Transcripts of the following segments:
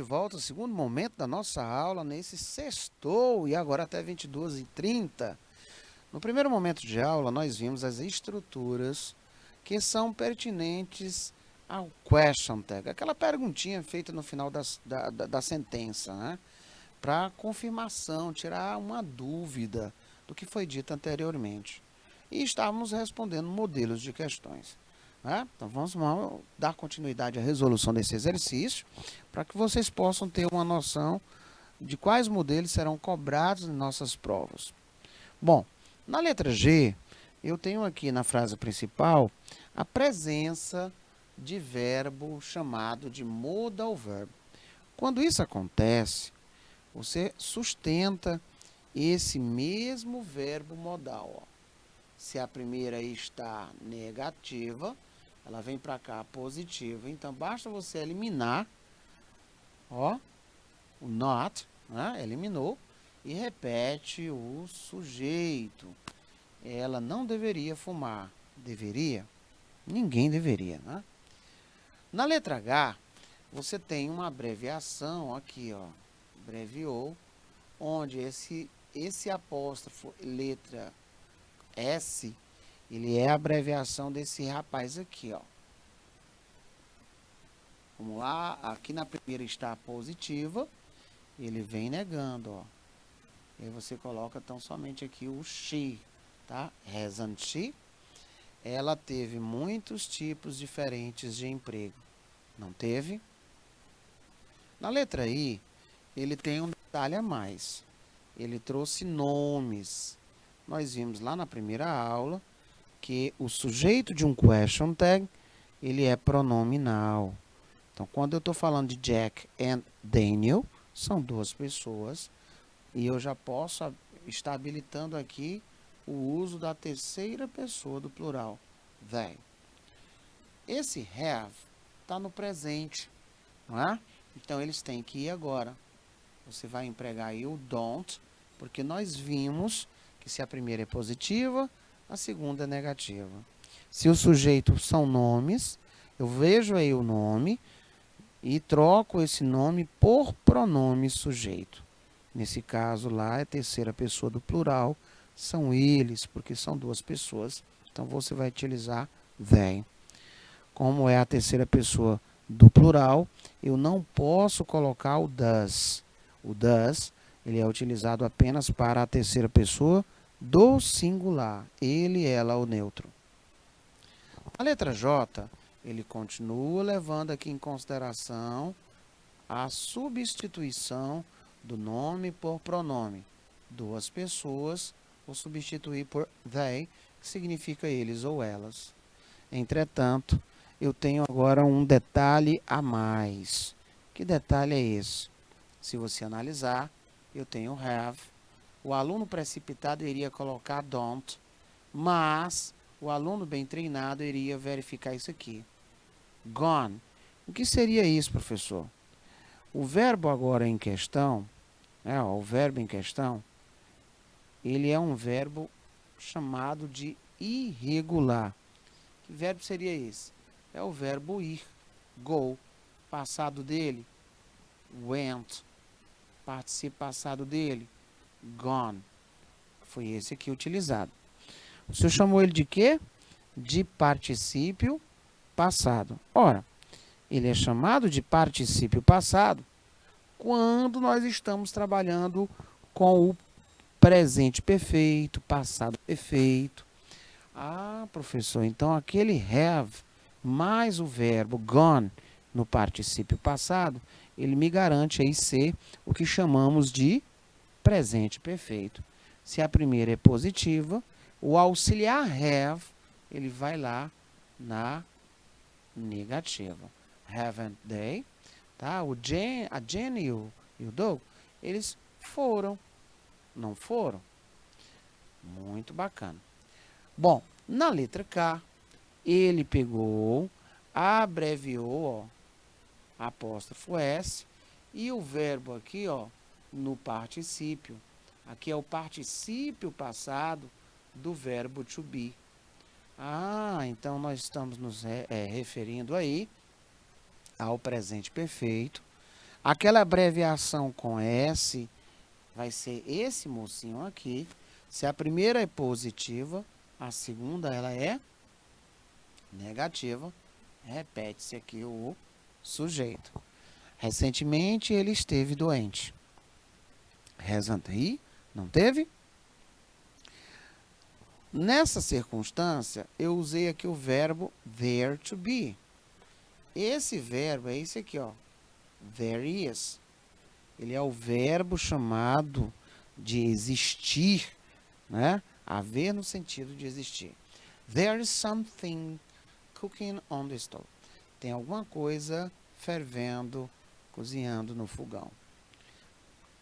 de volta ao segundo momento da nossa aula nesse sextou e agora até 22h30. No primeiro momento de aula, nós vimos as estruturas que são pertinentes ao question tag, aquela perguntinha feita no final da sentença, né? Para confirmação, tirar uma dúvida do que foi dito anteriormente. E estávamos respondendo modelos de questões. Então, vamos dar continuidade à resolução desse exercício para que vocês possam ter uma noção de quais modelos serão cobrados em nossas provas. Bom, na letra G, eu tenho aqui na frase principal a presença de verbo chamado de modal verb. Quando isso acontece, você sustenta esse mesmo verbo modal. Se a primeira está negativa, ela vem para cá positiva. Então, basta você eliminar o not, né? Eliminou, e repete o sujeito. Ela não deveria fumar. Deveria? Ninguém deveria, né? Na letra H, você tem uma abreviação aqui, ó. Abreviou, onde esse apóstrofo, letra S, ele é a abreviação desse rapaz aqui, ó. Vamos lá, aqui na primeira está a positiva, ele vem negando, ó. E aí você coloca tão somente aqui o she, tá? Hasn't she? Ela teve muitos tipos diferentes de emprego. Não teve? Na letra I, ele tem um detalhe a mais. Ele trouxe nomes. Nós vimos lá na primeira aula que o sujeito de um question tag, ele é pronominal. Então, quando eu estou falando de Jack and Daniel, são duas pessoas, e eu já posso estar habilitando aqui o uso da terceira pessoa do plural, they. Esse have está no presente, não é? Então, eles têm que ir agora. Você vai empregar aí o don't, porque nós vimos que se a primeira é positiva, a segunda é negativa. Se o sujeito são nomes, eu vejo aí o nome e troco esse nome por pronome sujeito. Nesse caso lá, é terceira pessoa do plural, são eles, porque são duas pessoas. Então, você vai utilizar they. Como é a terceira pessoa do plural, eu não posso colocar o does. O does, ele é utilizado apenas para a terceira pessoa do singular. Ele, ela, o neutro. A letra J, ele continua levando aqui em consideração a substituição do nome por pronome. Duas pessoas, vou substituir por they, que significa eles ou elas. Entretanto, eu tenho agora um detalhe a mais. Que detalhe é esse? Se você analisar, eu tenho have. O aluno precipitado iria colocar don't, mas o aluno bem treinado iria verificar isso aqui. Gone. O que seria isso, professor? O verbo agora em questão, o verbo em questão, ele é um verbo chamado de irregular. Que verbo seria esse? É o verbo ir, go. Passado dele, went. Participo passado dele, gone. Foi esse aqui utilizado. O senhor chamou ele de quê? De particípio passado. Ora, ele é chamado de particípio passado quando nós estamos trabalhando com o presente perfeito, passado perfeito. Ah, professor, então aquele have mais o verbo gone no particípio passado, ele me garante aí ser o que chamamos de presente perfeito. Se a primeira é positiva, o auxiliar have, ele vai lá na negativa. Haven't they? Tá? A Jenny e o Doug, eles foram. Não foram? Muito bacana. Bom, na letra K, ele pegou, abreviou, ó, apóstrofo S, e o verbo aqui, ó, no particípio. Aqui é o particípio passado do verbo to be. Ah, então nós estamos nos referindo aí ao presente perfeito. Aquela abreviação com S vai ser esse mocinho aqui. Se a primeira é positiva, a segunda ela é negativa. Repete-se aqui o sujeito. Recentemente ele esteve doente. Hasn't he? Não teve? Nessa circunstância, eu usei aqui o verbo there to be. Esse verbo é esse aqui, ó. There is. Ele é o verbo chamado de existir, né? Haver no sentido de existir. There is something cooking on the stove. Tem alguma coisa fervendo, cozinhando no fogão.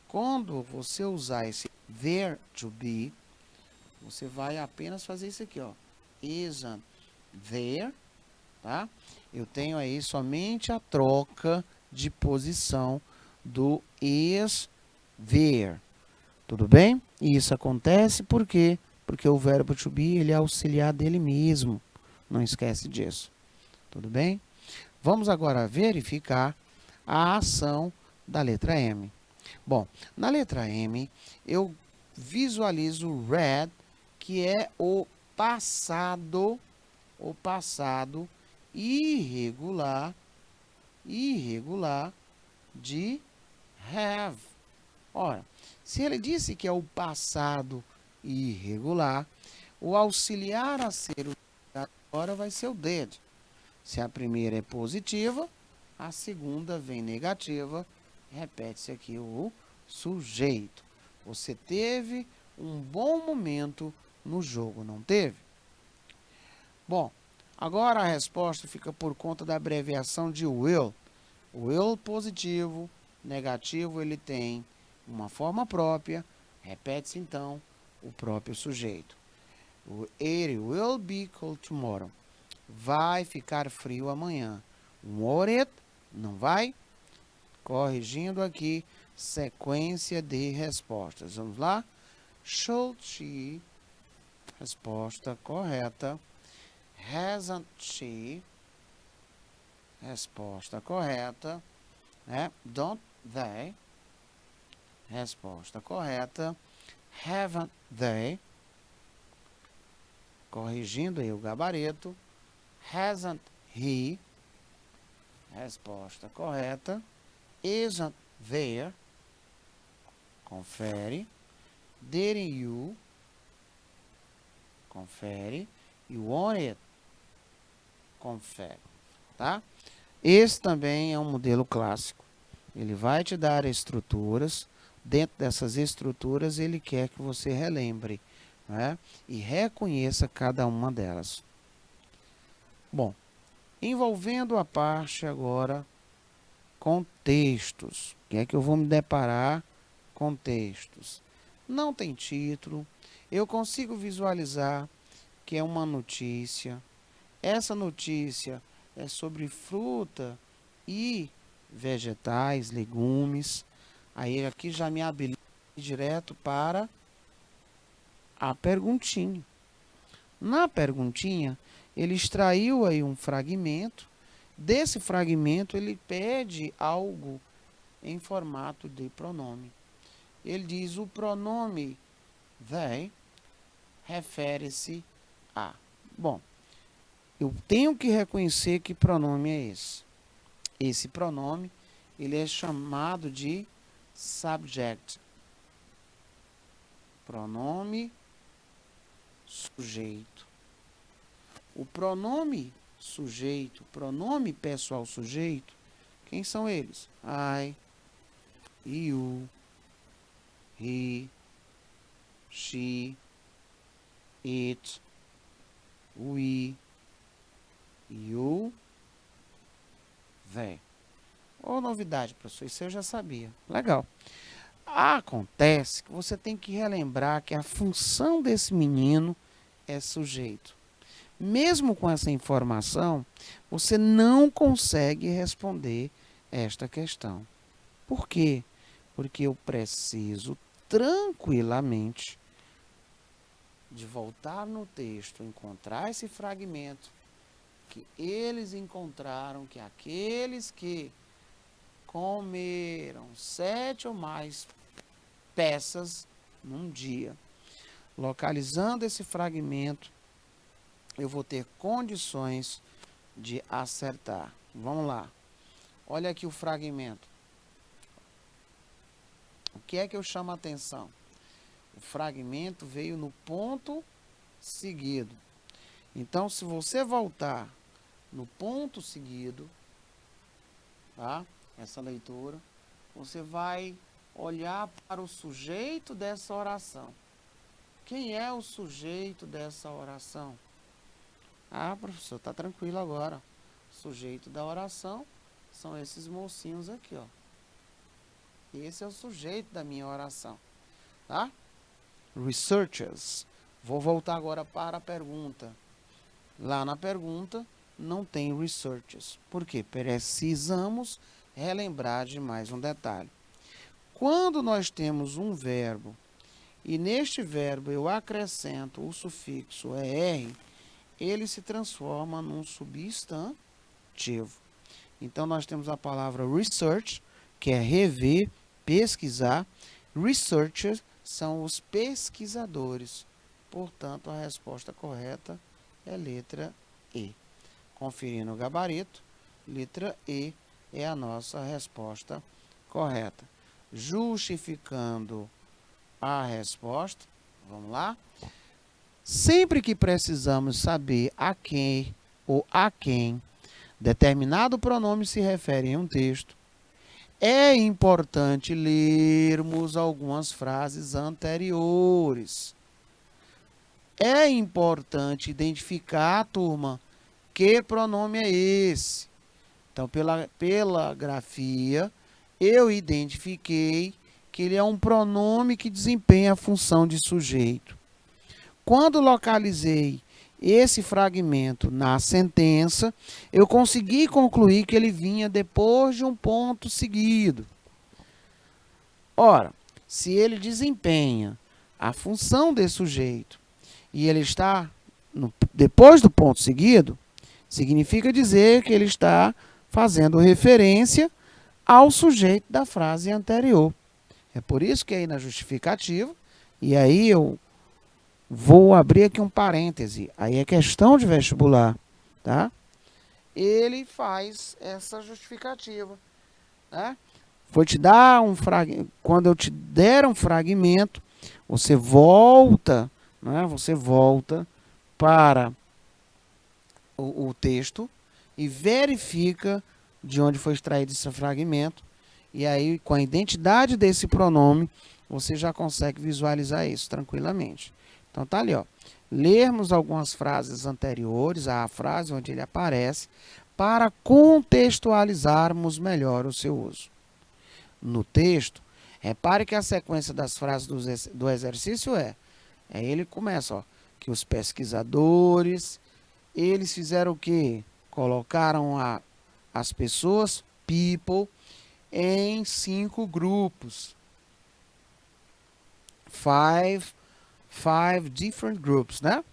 Quando você usar esse there to be, você vai apenas fazer isso aqui, ó. Isn't there, tá? Eu tenho aí somente a troca de posição do is there. Tudo bem? E isso acontece por quê? Porque o verbo to be, ele é auxiliar dele mesmo. Não esquece disso. Tudo bem? Vamos agora verificar a ação da letra M. Bom, na letra M, eu visualizo red, que é o passado irregular de have. Ora, se ele disse que é o passado irregular, o auxiliar a ser utilizado agora vai ser o did. Se a primeira é positiva, a segunda vem negativa, repete-se aqui o sujeito. Você teve um bom momento no jogo, não teve? Bom, agora a resposta fica por conta da abreviação de will. O will positivo, negativo, ele tem uma forma própria, repete-se então o próprio sujeito. It will be cold tomorrow. Vai ficar frio amanhã. Won't it? Não vai? Corrigindo aqui, sequência de respostas. Vamos lá? Should she? Resposta correta. Hasn't she? Resposta correta. Don't they? Resposta correta. Haven't they? Corrigindo aí o gabarito. Hasn't he? Resposta correta. Isn't there? Confere. Didn't you? Confere. You want it? Confere. Tá? Esse também é um modelo clássico. Ele vai te dar estruturas. Dentro dessas estruturas, ele quer que você relembre, né? E reconheça cada uma delas. Bom, envolvendo a parte agora com textos. O que é que eu vou me deparar com textos? Não tem título. Eu consigo visualizar que é uma notícia. Essa notícia é sobre fruta e vegetais, legumes. Aí aqui já me habilita direto para a perguntinha. Na perguntinha, ele extraiu aí um fragmento. Desse fragmento, ele pede algo em formato de pronome. Ele diz: o pronome they refere-se a. Bom, eu tenho que reconhecer que pronome é esse. Esse pronome, ele é chamado de subject. Pronome sujeito. O pronome sujeito, pronome pessoal sujeito, quem são eles? I, you, he, she, it, we, you, they. Ô, novidade, professor, isso eu já sabia. Legal. Acontece que você tem que relembrar que a função desse menino é sujeito. Mesmo com essa informação, você não consegue responder esta questão. Por quê? Porque eu preciso tranquilamente de voltar no texto, encontrar esse fragmento que eles encontraram, que aqueles que comeram 7 ou mais peças num dia. Localizando esse fragmento, eu vou ter condições de acertar. Vamos lá. Olha aqui o fragmento. O que é que eu chamo a atenção? O fragmento veio no ponto seguido. Então, se você voltar no ponto seguido, tá? Essa leitura, você vai olhar para o sujeito dessa oração. Quem é o sujeito dessa oração? Ah, professor, está tranquilo agora. O sujeito da oração são esses mocinhos aqui, ó. Esse é o sujeito da minha oração, tá? Researchers. Vou voltar agora para a pergunta. Lá na pergunta não tem researchers. Por quê? Precisamos relembrar de mais um detalhe. Quando nós temos um verbo e neste verbo eu acrescento o sufixo er, ele se transforma num substantivo. Então, nós temos a palavra research, que é rever, pesquisar. Researchers são os pesquisadores. Portanto, a resposta correta é letra E. Conferindo o gabarito, letra E é a nossa resposta correta. Justificando a resposta, vamos lá. Sempre que precisamos saber a quem ou a quem determinado pronome se refere em um texto, é importante lermos algumas frases anteriores. É importante identificar, turma, que pronome é esse. Então, pela grafia, eu identifiquei que ele é um pronome que desempenha a função de sujeito. Quando localizei esse fragmento na sentença, eu consegui concluir que ele vinha depois de um ponto seguido. Ora, se ele desempenha a função de sujeito e ele está depois do ponto seguido, significa dizer que ele está fazendo referência ao sujeito da frase anterior. É por isso que aí na justificativa, e aí eu vou abrir aqui um parêntese, aí é questão de vestibular, tá? Ele faz essa justificativa, né? Vou te dar um fragmento, quando eu te der um fragmento, você volta, né? Você volta para o texto e verifica de onde foi extraído esse fragmento, e aí com a identidade desse pronome, você já consegue visualizar isso tranquilamente. Então, tá ali, ó. Lermos algumas frases anteriores à frase onde ele aparece para contextualizarmos melhor o seu uso. No texto, repare que a sequência das frases do exercício ele começa, ó, que os pesquisadores, eles fizeram o quê? Colocaram as pessoas, people, em 5 grupos. Five different groups, né?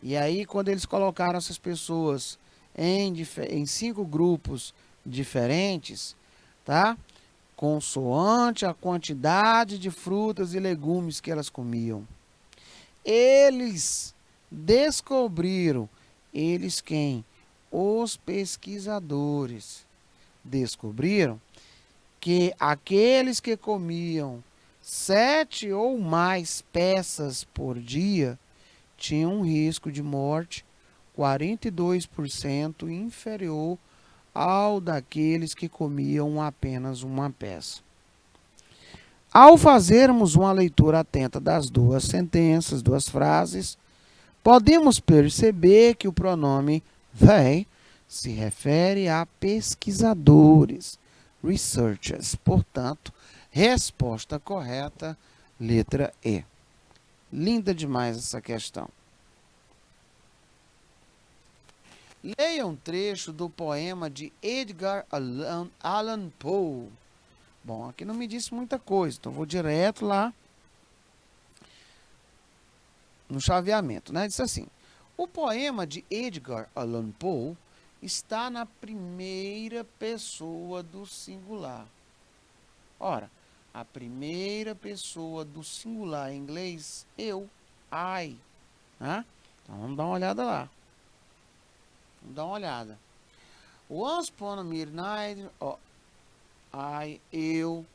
E aí, quando eles colocaram essas pessoas em 5 grupos diferentes, tá? Consoante a quantidade de frutas e legumes que elas comiam. Eles descobriram, eles quem? Os pesquisadores descobriram que aqueles que comiam 7 ou mais peças por dia tinham um risco de morte 42% inferior ao daqueles que comiam apenas uma peça. Ao fazermos uma leitura atenta das duas sentenças, duas frases, podemos perceber que o pronome they se refere a pesquisadores, researchers. Portanto, resposta correta, letra E. Linda demais essa questão. Leia um trecho do poema de Edgar Allan Poe. Bom, aqui não me disse muita coisa, então vou direto lá no chaveamento, né? Diz assim: o poema de Edgar Allan Poe está na primeira pessoa do singular. Ora, a primeira pessoa do singular em inglês, eu, I, né? Então vamos dar uma olhada lá. Vamos dar uma olhada. Once upon a midnight, eu,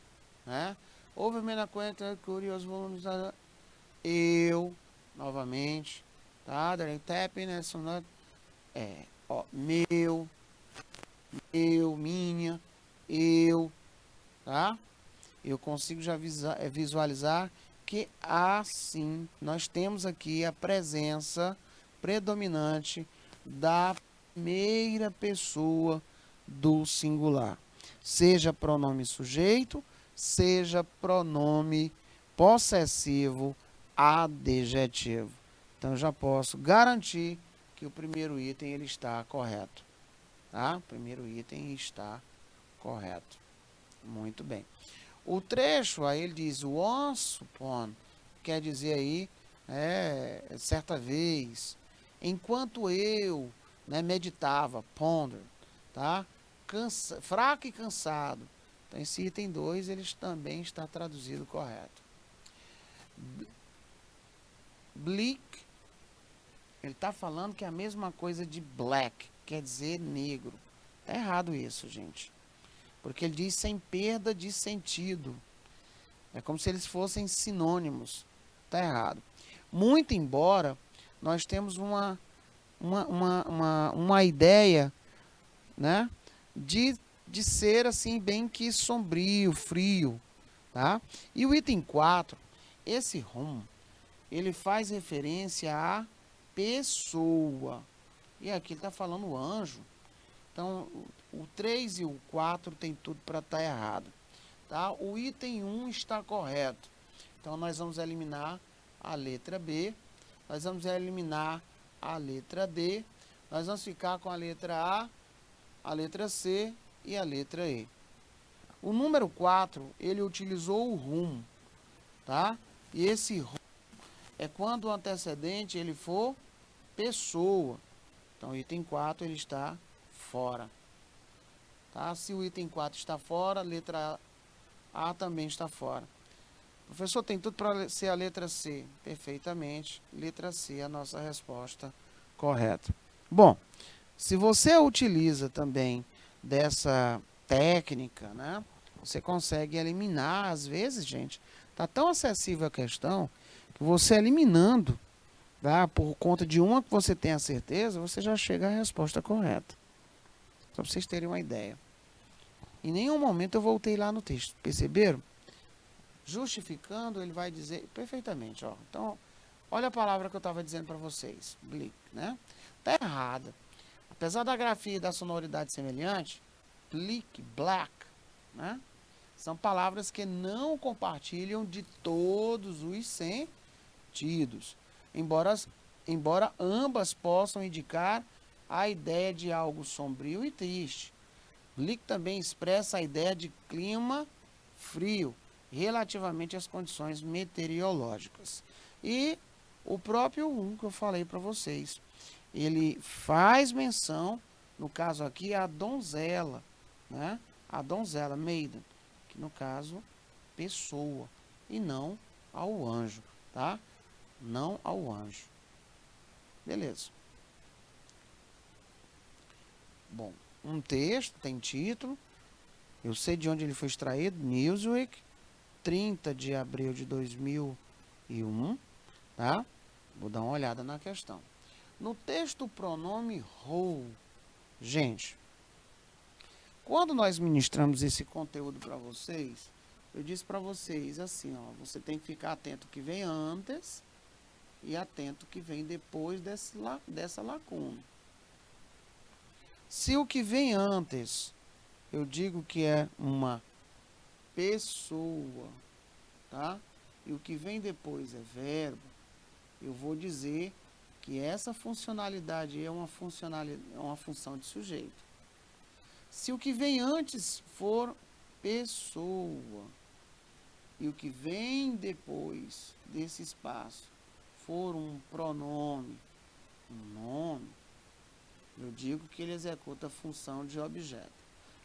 né? Houve a conta curioso volumes, eu, novamente, tá? Tapping, né? Meu, minha, eu, tá? Eu consigo já visualizar que assim nós temos aqui a presença predominante da primeira pessoa do singular, seja pronome sujeito, seja pronome possessivo adjetivo. Então, eu já posso garantir que o primeiro item ele está correto. Tá? O primeiro item está correto. Muito bem. O trecho, aí ele diz, once upon, quer dizer aí, certa vez, enquanto eu, né, meditava, ponder, tá? Fraco e cansado. Então, esse item 2, ele também está traduzido correto. Bleak, ele está falando que é a mesma coisa de black, quer dizer negro. Tá errado isso, gente. Porque ele diz sem perda de sentido. É como se eles fossem sinônimos. Tá errado. Muito embora nós temos uma ideia, né, de ser assim bem que sombrio, frio, tá? E o item 4, esse home, ele faz referência à pessoa. E aqui ele está falando anjo. Então, o 3 e o 4 tem tudo para estar errado. Tá? O item 1 está correto. Então, nós vamos eliminar a letra B. Nós vamos eliminar a letra D. Nós vamos ficar com a letra A letra C e a letra E. O número 4, ele utilizou o whom. Tá? E esse whom é quando o antecedente ele for pessoa. Então, o item 4 ele está fora. Tá? Se o item 4 está fora, a letra A também está fora. Professor, tem tudo para ser a letra C. Perfeitamente. Letra C é a nossa resposta correta. Bom, se você utiliza também dessa técnica, né? Você consegue eliminar, às vezes, gente, tá tão acessível a questão que você eliminando, tá? Por conta de uma que você tem a certeza, você já chega à resposta correta. Só para vocês terem uma ideia. Em nenhum momento eu voltei lá no texto. Perceberam? Justificando, ele vai dizer perfeitamente. Ó. Então, olha a palavra que eu estava dizendo para vocês. Bleak, né? Está errada. Apesar da grafia e da sonoridade semelhante, bleak, black, né? São palavras que não compartilham de todos os sentidos. Embora ambas possam indicar a ideia de algo sombrio e triste. Bleak também expressa a ideia de clima frio, relativamente às condições meteorológicas. E o próprio que eu falei para vocês, ele faz menção, no caso aqui, à donzela, né? A donzela, maiden, que no caso, pessoa, e não ao anjo, tá? Não ao anjo. Beleza. Bom, um texto tem título, eu sei de onde ele foi extraído, Newsweek, 30 de abril de 2001, tá? Vou dar uma olhada na questão. No texto, o pronome who, gente, quando nós ministramos esse conteúdo para vocês, eu disse para vocês assim, ó, você tem que ficar atento que vem antes e atento que vem depois dessa lacuna. Se o que vem antes, eu digo que é uma pessoa, tá? E o que vem depois é verbo, eu vou dizer que essa funcionalidade é uma função de sujeito. Se o que vem antes for pessoa e o que vem depois desse espaço for um pronome, um nome, Eu digo que ele executa a função de objeto.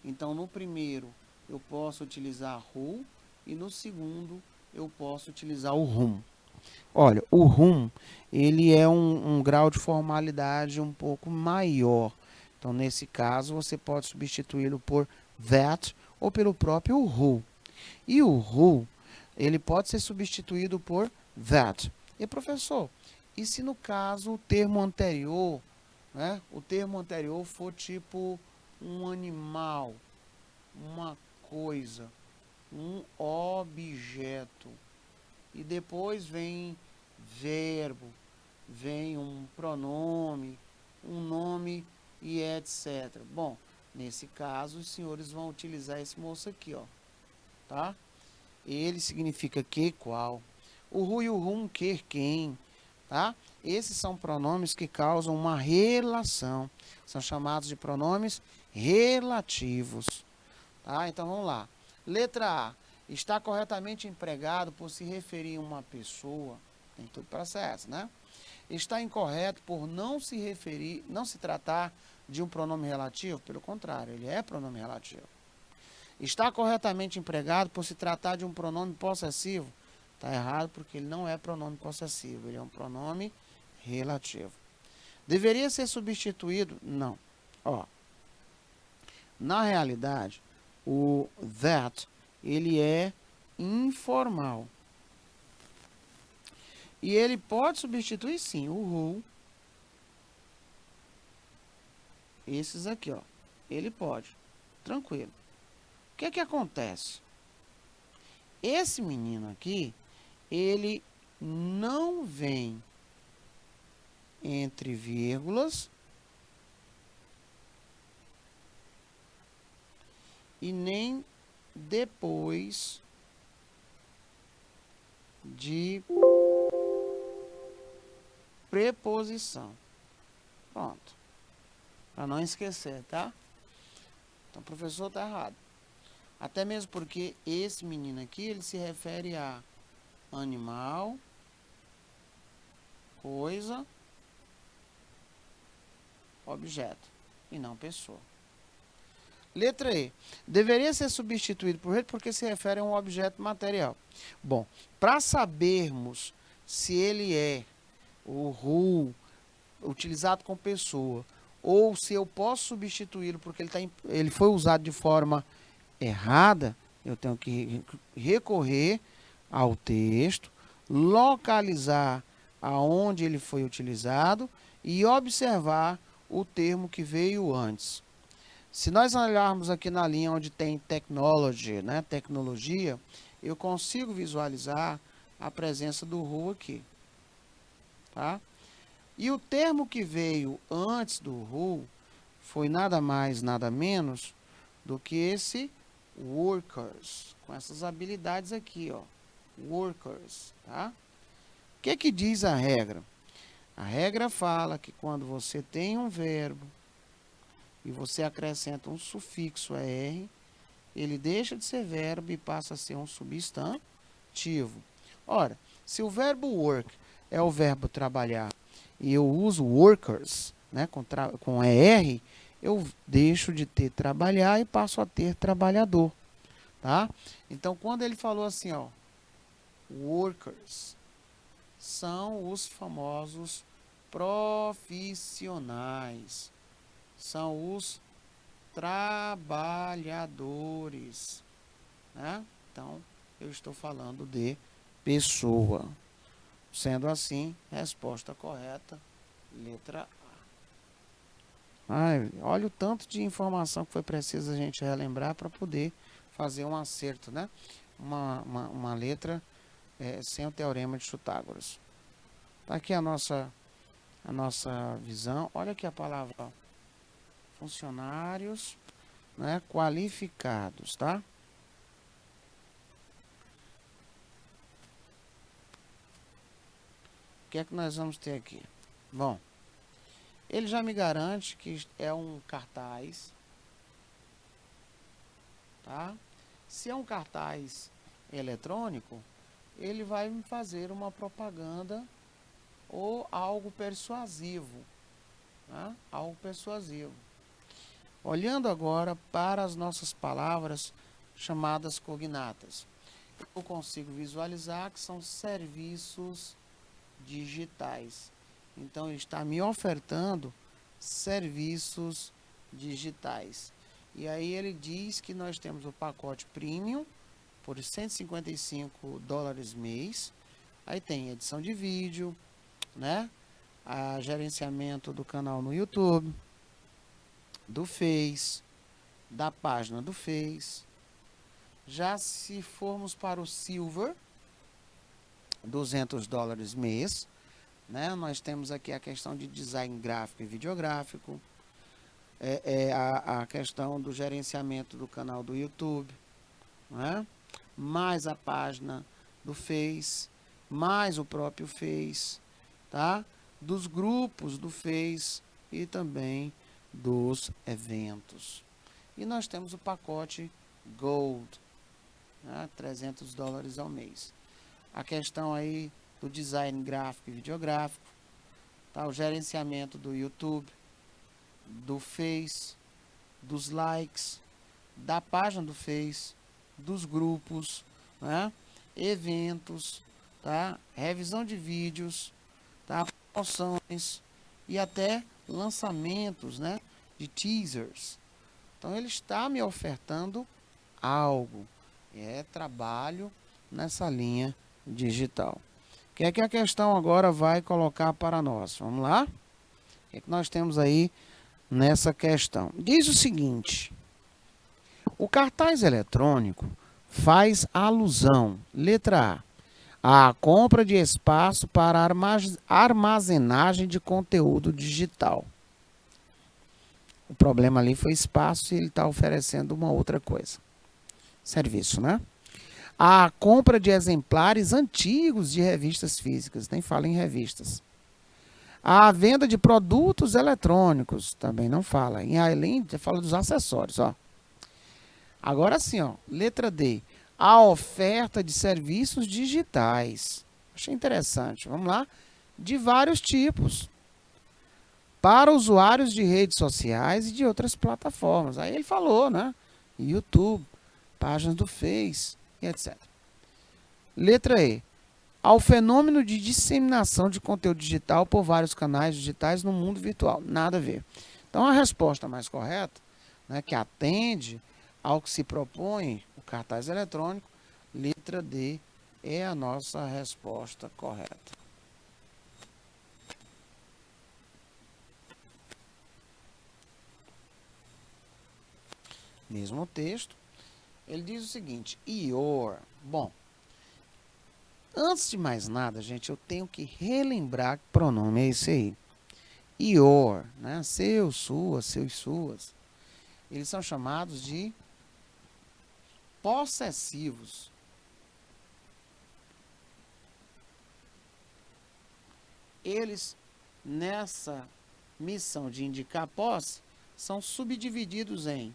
Então, no primeiro, eu posso utilizar who e no segundo, eu posso utilizar o whom. Olha, o whom, ele é um grau de formalidade um pouco maior. Então, nesse caso, você pode substituí-lo por that ou pelo próprio who. E o who, ele pode ser substituído por that. E, professor, e se no caso o termo anterior, né, o termo anterior for tipo um animal, uma coisa, um objeto, e depois vem verbo, vem um pronome, um nome e etc. Bom, nesse caso, os senhores vão utilizar esse moço aqui, ó, tá? Ele significa que, qual. O who e o whom, que, quem, tá? Esses são pronomes que causam uma relação. São chamados de pronomes relativos, tá? Então, vamos lá. Letra A. Está corretamente empregado por se referir a uma pessoa. Tem tudo para ser essa, né? Está incorreto por não se referir, não se tratar de um pronome relativo. Pelo contrário, ele é pronome relativo. Está corretamente empregado por se tratar de um pronome possessivo. Está errado porque ele não é pronome possessivo, ele é um pronome relativo. Deveria ser substituído? Não. Ó, na realidade, o that, ele é informal. E ele pode substituir, sim, o who. Esses aqui, ó. Ele pode. Tranquilo. O que é que acontece? Esse menino aqui, ele não vem entre vírgulas e nem depois de preposição. Pronto. Para não esquecer, tá? Então, o professor está errado. Até mesmo porque esse menino aqui, ele se refere a animal, coisa, objeto, e não pessoa. Letra E. Deveria ser substituído por ele porque se refere a um objeto material. Bom, para sabermos se ele é o who utilizado com pessoa ou se eu posso substituí-lo porque ele foi usado de forma errada, eu tenho que recorrer ao texto, localizar aonde ele foi utilizado e observar o termo que veio antes. Se nós olharmos aqui na linha onde tem technology, né, tecnologia, eu consigo visualizar a presença do who aqui, tá? E o termo que veio antes do who foi nada mais, nada menos do que esse workers, com essas habilidades aqui, ó, workers, tá? O que que diz a regra? A regra fala que quando você tem um verbo e você acrescenta um sufixo er, ele deixa de ser verbo e passa a ser um substantivo. Ora, se o verbo work é o verbo trabalhar e eu uso workers, né, com er, eu deixo de ter trabalhar e passo a ter trabalhador, tá? Então, quando ele falou assim, ó, workers são os famosos profissionais, são os trabalhadores, né? Então, eu estou falando de pessoa. Sendo assim, resposta correta, letra A. Ai, olha o tanto de informação que foi preciso a gente relembrar para poder fazer um acerto, né? Uma letra sem o teorema de Pitágoras. Tá aqui a nossa visão. Olha aqui a palavra, ó. Funcionários, né, qualificados, tá? O que é que nós vamos ter aqui? Bom, ele já me garante que é um cartaz, tá? Se é um cartaz eletrônico, ele vai me fazer uma propaganda ou algo persuasivo. tá? Algo persuasivo. Olhando agora para as nossas palavras chamadas cognatas. Eu consigo visualizar que são serviços digitais. Então, ele está me ofertando serviços digitais. E aí ele diz que nós temos o pacote Premium por $155 mês. Aí tem edição de vídeo, né? A gerenciamento do canal no YouTube, do Face, da página do Face. Já se formos para o Silver, $200 mês, né? Nós temos aqui a questão de design gráfico e videográfico, a questão do gerenciamento do canal do YouTube, né? Mais a página do Face, mais o próprio Face, tá? Dos grupos do Face e também dos eventos. E nós temos o pacote Gold, né? $300 ao mês. A questão aí do design gráfico e videográfico, tá? O gerenciamento do YouTube, do Face, dos likes, da página do Face, dos grupos, né? Eventos, tá? Revisão de vídeos, tá? Promoções e até lançamentos, né? De teasers. Então ele está me ofertando algo, trabalho nessa linha digital. O que é que a questão agora vai colocar para nós? Vamos lá? O que é que nós temos aí nessa questão? Diz o seguinte: o cartaz eletrônico faz alusão, letra A, à compra de espaço para armazenagem de conteúdo digital. O problema ali foi espaço e ele está oferecendo uma outra coisa. Serviço, né? A compra de exemplares antigos de revistas físicas, nem fala em revistas. A venda de produtos eletrônicos, também não fala. E além, fala dos acessórios, ó. Agora sim, ó, letra D. A oferta de serviços digitais. Achei interessante. Vamos lá. De vários tipos. Para usuários de redes sociais e de outras plataformas. Aí ele falou, né? YouTube, páginas do Face e etc. Letra E. Ao fenômeno de disseminação de conteúdo digital por vários canais digitais no mundo virtual. Nada a ver. Então, a resposta mais correta, né, que atende ao que se propõe o cartaz eletrônico, letra D é a nossa resposta correta. Mesmo texto, ele diz o seguinte: your. Bom, antes de mais nada, gente, eu tenho que relembrar que pronome é esse aí. Your, né? Seu, sua, seus, suas. Eles são chamados de possessivos. Eles, nessa missão de indicar posse, são subdivididos em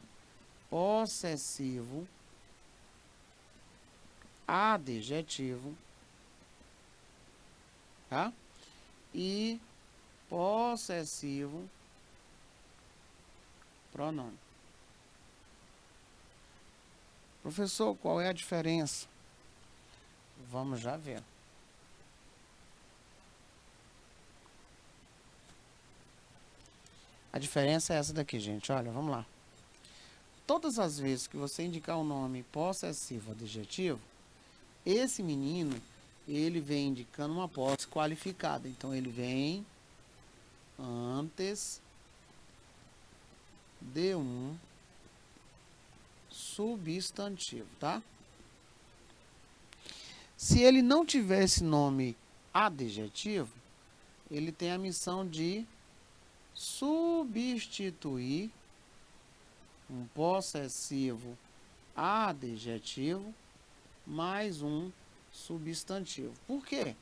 possessivo, adjetivo, tá? E possessivo pronome. Professor, qual é a diferença? Vamos já ver. A diferença é essa daqui, gente. Olha, vamos lá. Todas as vezes que você indicar o nome possessivo adjetivo, esse menino, ele vem indicando uma posse qualificada. Então, ele vem antes de um substantivo, tá? Se ele não tiver esse nome adjetivo, ele tem a missão de substituir um possessivo adjetivo mais um substantivo. Por quê?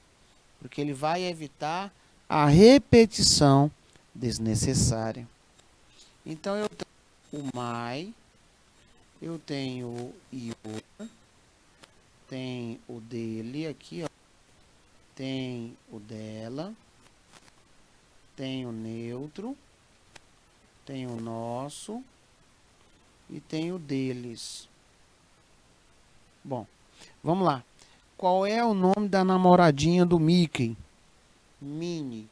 Porque ele vai evitar a repetição desnecessária. Então, eu tenho o my, eu tenho o your, tem o dele aqui, ó, tem o dela, tem o neutro Tem o nosso e tem o deles. Bom, vamos lá. Qual é o nome da namoradinha do Mickey? Minnie.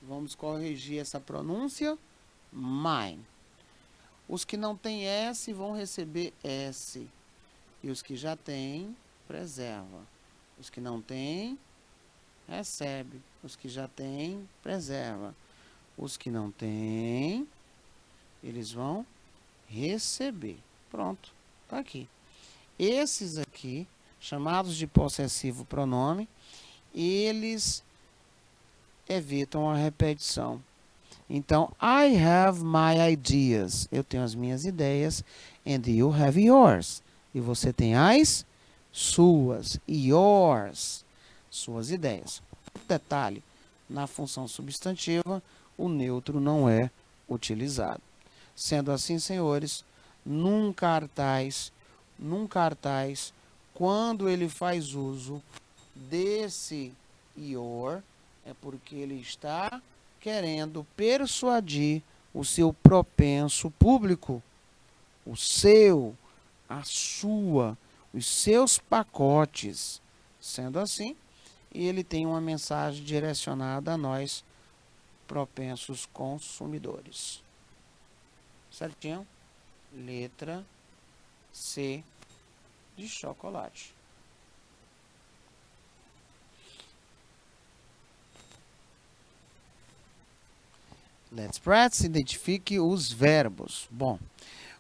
Vamos corrigir essa pronúncia. Mine. Os que não têm S vão receber S. E os que já têm, preserva. Os que não têm, recebe. Os que já têm, preserva. Os que não têm, eles vão receber. Pronto, tá aqui. Esses aqui, chamados de possessivo pronome, eles evitam a repetição. Então, I have my ideas. Eu tenho as minhas ideias. And you have yours. E você tem as suas. Yours. Suas ideias. Detalhe, na função substantiva, o neutro não é utilizado. Sendo assim, senhores, num cartaz, quando ele faz uso desse your, é porque ele está querendo persuadir o seu propenso público, o seu, a sua, os seus pacotes. Sendo assim, ele tem uma mensagem direcionada a nós, propensos consumidores. Certinho? Letra C de chocolate. Let's practice. Identifique os verbos. Bom,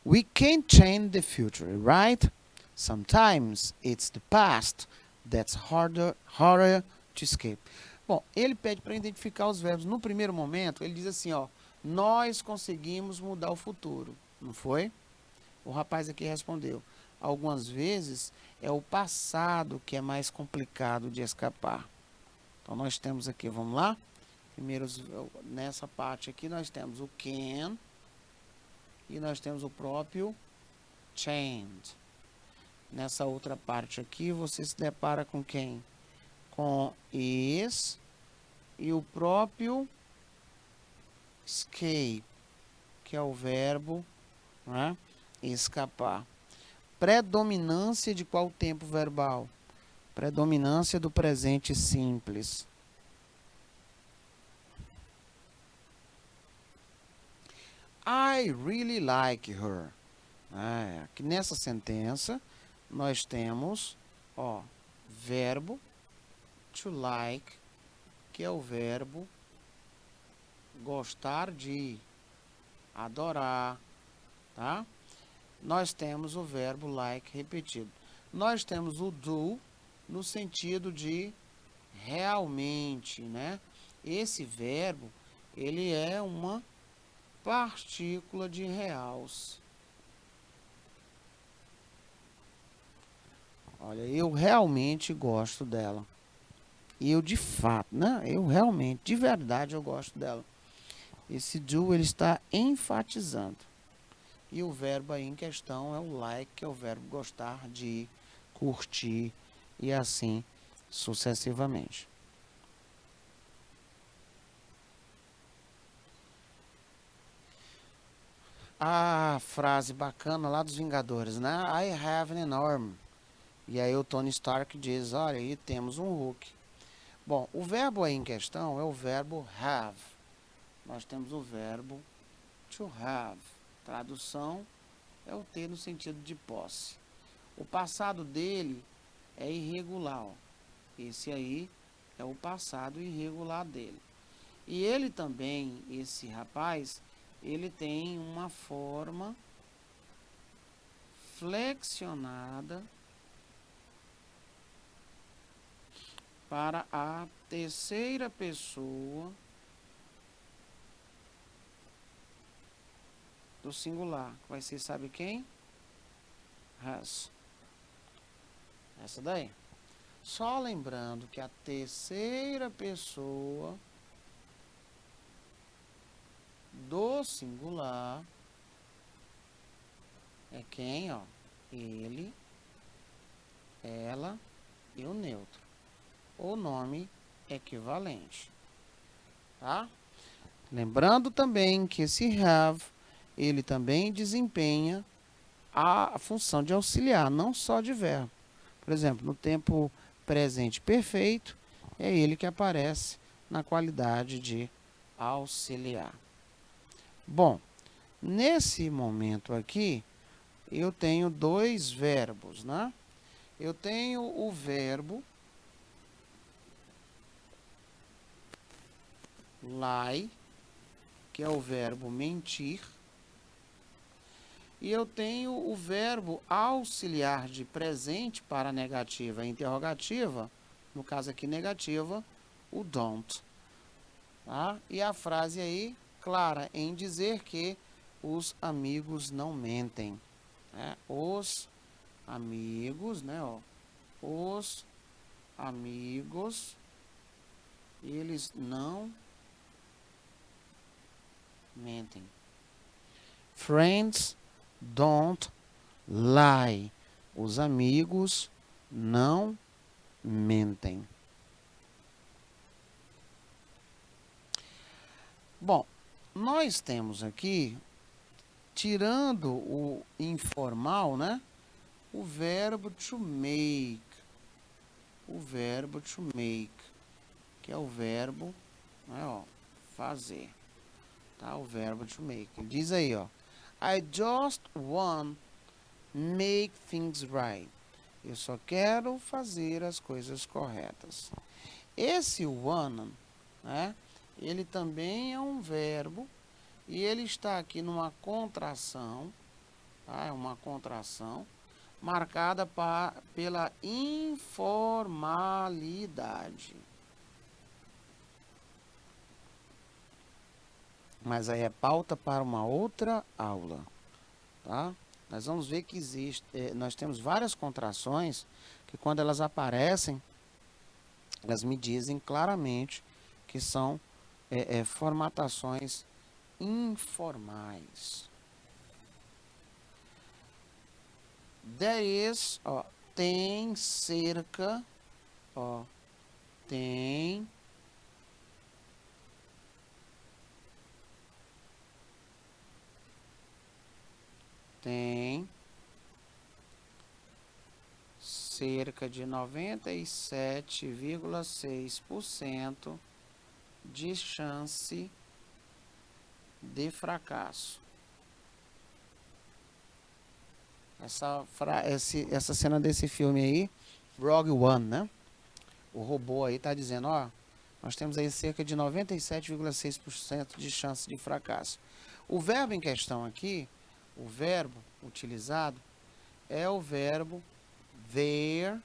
we can't change the future, right? Sometimes it's the past that's harder to escape. Bom, ele pede para identificar os verbos. No primeiro momento, ele diz assim, ó, nós conseguimos mudar o futuro, não foi? O rapaz aqui respondeu, algumas vezes é o passado que é mais complicado de escapar. Então, nós temos aqui, vamos lá? Primeiro, nessa parte aqui, nós temos o can e nós temos o próprio change. Nessa outra parte aqui, você se depara com quem? Com is e o próprio escape, que é o verbo, né, escapar. Predominância de qual tempo verbal? Predominância do presente simples. I really like her. Aqui nessa sentença, nós temos, ó, verbo to like, que é o verbo gostar de, adorar, tá? Nós temos o verbo like repetido. Nós temos o do no sentido de realmente, né? Esse verbo, ele é uma partícula de realce. Olha, eu realmente gosto dela. E eu de fato, né? Eu realmente, de verdade, eu gosto dela. Esse do, ele está enfatizando. E o verbo aí em questão é o like, que é o verbo gostar de, curtir e assim sucessivamente. A frase bacana lá dos Vingadores, né? I have an arm. E aí o Tony Stark diz, olha, aí temos um Hulk. Bom, o verbo aí em questão é o verbo have. Nós temos o verbo to have. Tradução é o ter no sentido de posse. O passado dele é irregular, ó. Esse aí é o passado irregular dele. E ele também, esse rapaz, ele tem uma forma flexionada para a terceira pessoa do singular. Vai ser, sabe quem? Has. Essa daí. Só lembrando que a terceira pessoa do singular é quem, ó? Ele, ela e o neutro. O nome equivalente. Tá? Lembrando também que esse have ele também desempenha a função de auxiliar, não só de verbo. Por exemplo, no tempo presente perfeito, é ele que aparece na qualidade de auxiliar. Bom, nesse momento aqui, eu tenho dois verbos, né? Eu tenho o verbo lie, que é o verbo mentir, e eu tenho o verbo auxiliar de presente para negativa e interrogativa, no caso aqui negativa, o don't. Tá? E a frase aí, clara em dizer que os amigos não mentem. Né? Os amigos, né? Ó, os amigos, eles não mentem. Friends don't lie. Os amigos não mentem. Bom, nós temos aqui, tirando o informal, né? O verbo to make. O verbo to make, que é o verbo, né, ó, fazer. Tá? O verbo to make. Ele diz aí, ó. I just want make things right. Eu só quero fazer as coisas corretas. Esse wanna, né? Ele também é um verbo e ele está aqui numa contração, tá? É uma contração marcada pela informalidade. Mas aí é pauta para uma outra aula, tá? Nós vamos ver que nós temos várias contrações que quando elas aparecem, elas me dizem claramente que são formatações informais. There is, ó, tem cerca, ó, tem cerca de 97,6% de chance de fracasso. Essa cena desse filme aí, Rogue One, né? O robô aí tá dizendo, ó, nós temos aí cerca de 97,6% de chance de fracasso. O verbo em questão aqui, o verbo utilizado, é o verbo there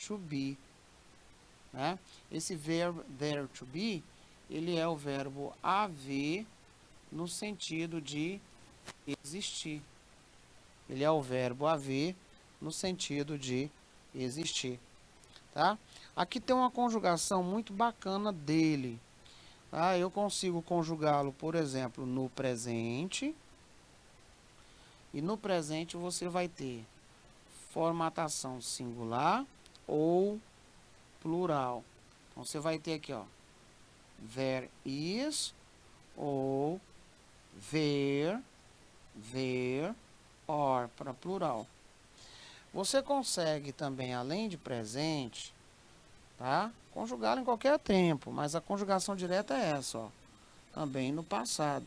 to be. Né? Esse verbo there to be, ele é o verbo haver no sentido de existir. Ele é o verbo haver no sentido de existir. Tá? Aqui tem uma conjugação muito bacana dele. Tá? Eu consigo conjugá-lo, por exemplo, no presente. E no presente você vai ter formatação singular ou plural. Então você vai ter aqui, ó, there is ou there are para plural. Você consegue também, além de presente, tá? Conjugá-lo em qualquer tempo, mas a conjugação direta é essa, ó. Também no passado.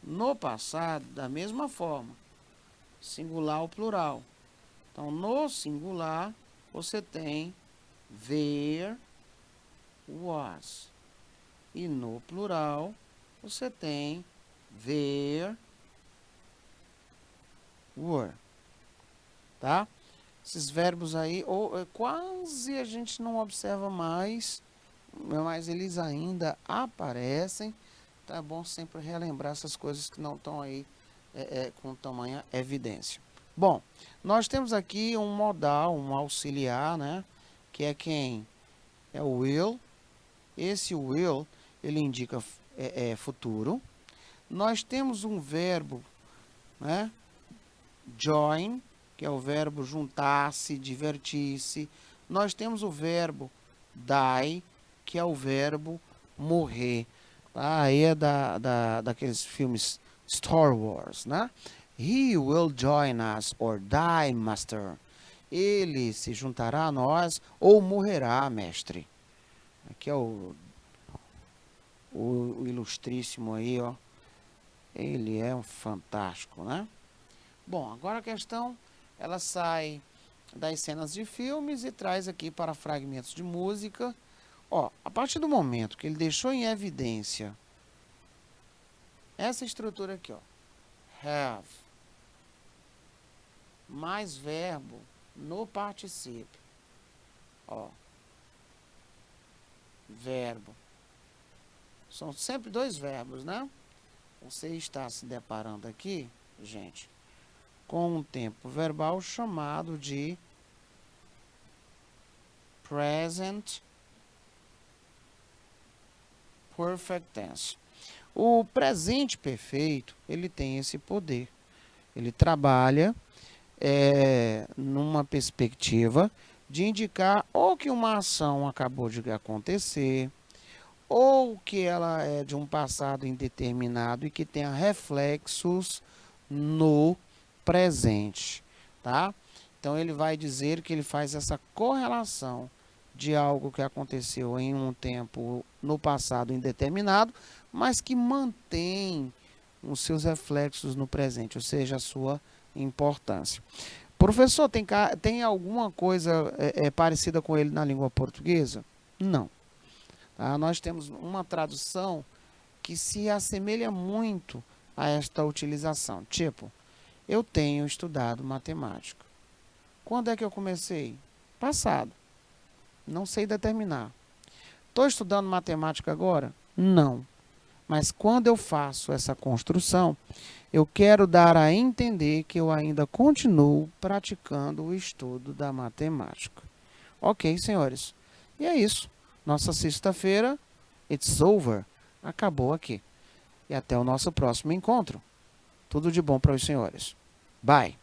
No passado, da mesma forma, singular ou plural. Então, no singular, você tem there was. E no plural, você tem there were. Tá? Esses verbos aí, quase a gente não observa mais, mas eles ainda aparecem. Tá bom sempre relembrar essas coisas que não estão aí com tamanha evidência. Bom, nós temos aqui um modal, um auxiliar, né? Que é quem? É o will. Esse will, ele indica futuro. Nós temos um verbo, né? Join, que é o verbo juntar-se, divertir-se. Nós temos o verbo die, que é o verbo morrer. Tá? Aí é daqueles filmes Star Wars, né? He will join us or die, master. Ele se juntará a nós ou morrerá, mestre. Aqui é o ilustríssimo aí, ó. Ele é um fantástico, né? Bom, agora a questão, ela sai das cenas de filmes e traz aqui para fragmentos de música. Ó, a partir do momento que ele deixou em evidência essa estrutura aqui, ó, have, mais verbo no particípio, ó, verbo, são sempre dois verbos, né? Você está se deparando aqui, gente, com um tempo verbal chamado de present perfect tense. O presente perfeito, ele tem esse poder. Ele trabalha numa perspectiva de indicar ou que uma ação acabou de acontecer, ou que ela é de um passado indeterminado e que tenha reflexos no presente, tá? Então ele vai dizer que ele faz essa correlação de algo que aconteceu em um tempo no passado indeterminado, mas que mantém os seus reflexos no presente, ou seja, a sua importância. Professor, tem alguma coisa parecida com ele na língua portuguesa? Não. Tá? Nós temos uma tradução que se assemelha muito a esta utilização. Tipo, eu tenho estudado matemática. Quando é que eu comecei? Passado. Não sei determinar. Estou estudando matemática agora? Não. Mas quando eu faço essa construção, eu quero dar a entender que eu ainda continuo praticando o estudo da matemática. Ok, senhores. E é isso. Nossa sexta-feira, it's over. Acabou aqui. E até o nosso próximo encontro. Tudo de bom para os senhores. Bye.